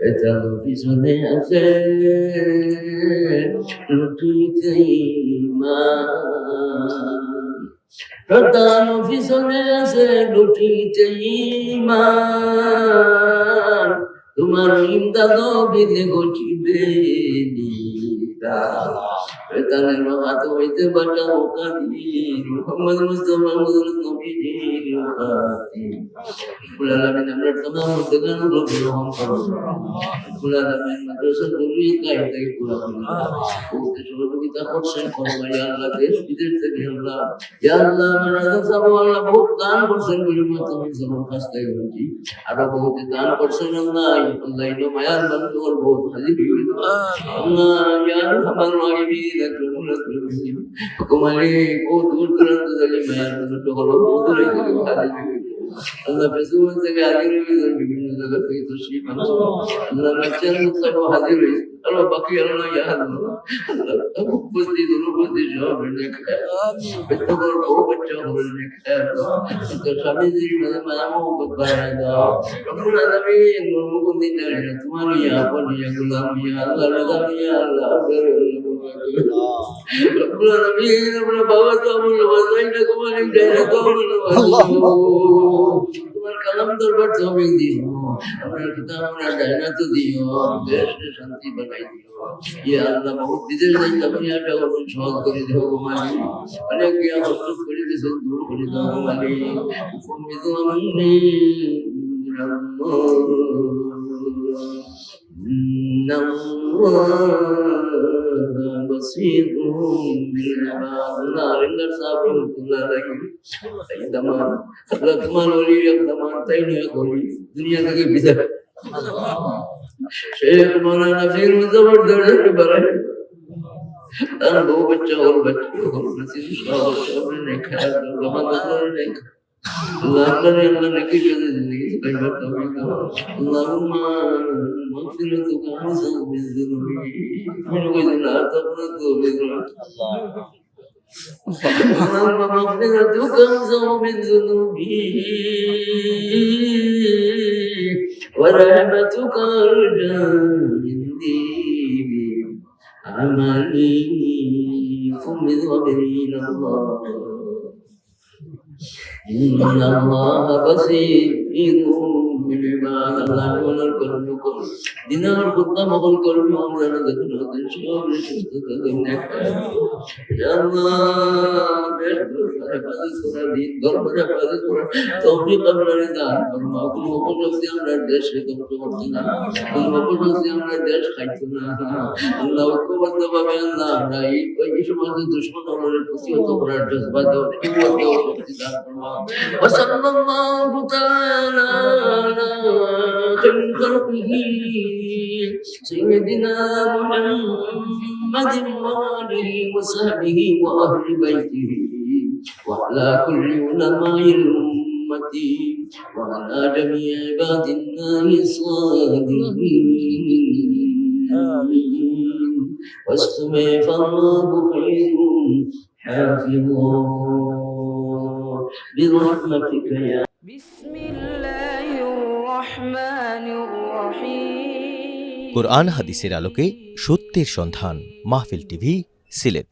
এটানো পিছনে আছে লুটিতে ঈমান, এটানো পিছনে আছে লুটিতে ঈমান, তোমার ইমদাদ বিলে ঘটিবে নিদান। শয়তানের হাত হইতে বাঁচাও কাদির, মুহাম্মদ মুস্তাফা নবীজির খাতির। রব্বুল আলামিন আমরা तमाम মুর্তজাগুলো গ্রহণ করুন। রব্বুল আলামিন মাদ্রাসার জরুরি কায়দায় পুরা করুন। বহুতে সহযোগিতা করছেন করবেন ইয়া আল্লাহ, দেশ বিদেশ থেকে আল্লাহ, ইয়া আল্লাহ মাদ্রাসা আল্লাহ বহুত দান করছেন বিনিময়ে তুমি সবার কাছ থেকে হচ্ছি। আরো বহুতে দান করছেন আল্লাহ, আল্লাহ ইনো মায়ার বান্দর বহুত হাজির আল্লাহ, ইয়া আরহামার রাহিমিন আকরামুল আকরামিন। হুকুমালি বহুত দূর দূরান্ত থেকে মায়ার বান্দর হলো বহুত হাজির আল্লাহ, ফেসবুক থেকে হাজির হয়ে বিভিন্ন জায়গা থেকে তশরিফ আনছো আল্লাহ, বাচ্চার সব হাজির হয়েছে আল্লাহ, বাকি আল্লাহ ইয়া আল্লাহ উপস্থিত অনুপস্থিত সব বেতকর বহু বাচ্চা হলেন তো স্বামী জি মানে মামু বাড়ায় দাও। রব্বুল আলামিন মুকুন্দিন দাঁড়িয়ে তোমার ইয়া বলি ইয়া গুলাম ইয়া আল্লাহ রাজা ইয়া আল্লাহ রব্বুল আলামিন আমরা বাবা তো আমল ওয়াজাইনা কুমার ইমদাইনা তো তোমার কালাম দরবার তৌফিক দিও, আমরা কিতাব আমরা জান্নাত দিও, দেশে শান্তি বানাই দিও ইয়া আল্লাহ। বহুত বিদেশ যাইতাম ইয়াটা বড় সহজ করে দিও গো মালিক, অনেক ইয়া কষ্ট করে দিছো দূর করে দাও গো মালিক। উম্মিদু আমনি দুনিয়া থেকে বিদায় শেখ মৌলানা ফিরোজ জবরদস্ত বাড়ায় তার বউ বাচ্চা ওর বাচ্চা ওর নসিব সব সবনে খেলা জমানা নেই আল্লাহ আল্লাহ নাকি জানে জিন্দগি কইবা তৌফিক দাও আল্লাহুম্মা মাগফিরাতুকা আযম মিন যুনুবি মিন ওয়াজনা তাবরাতু اللهم مغفرتك أعظم من ذنوبي ورحمتك أرجى عندي عملي فمذ وبرين الله إن الله بصير بالعباد। الله ولا كرمكم دينار قدام قل كرم أمرنا ذكرنا تنشوا بشتى ذنك يا الله بشر حفظ سورة دين ضرب حفظ سورة توفيق أمر ردان فرما كل وقت نفسي أمر الدش كم تقولنا كل وقت نفسي أمر الدش خيتنا الله وكبر دبابة الله راي ويش ما تدشمن أمر الفسيو تقرأ جذبة فرما وصلى الله تعالى على خير خلقه سيدنا محمد وآله وصحبه وأهل بيته وعلى كل علماء الأمة وعلى جميع عباد الله الصالحين واستمع فالله خير حافظا برحمتك يا بسم الله الرحمن الرحيم। কোরআন হাদিসের আলোকে সত্যের সন্ধান, মাহফিল টিভি, সিলেট।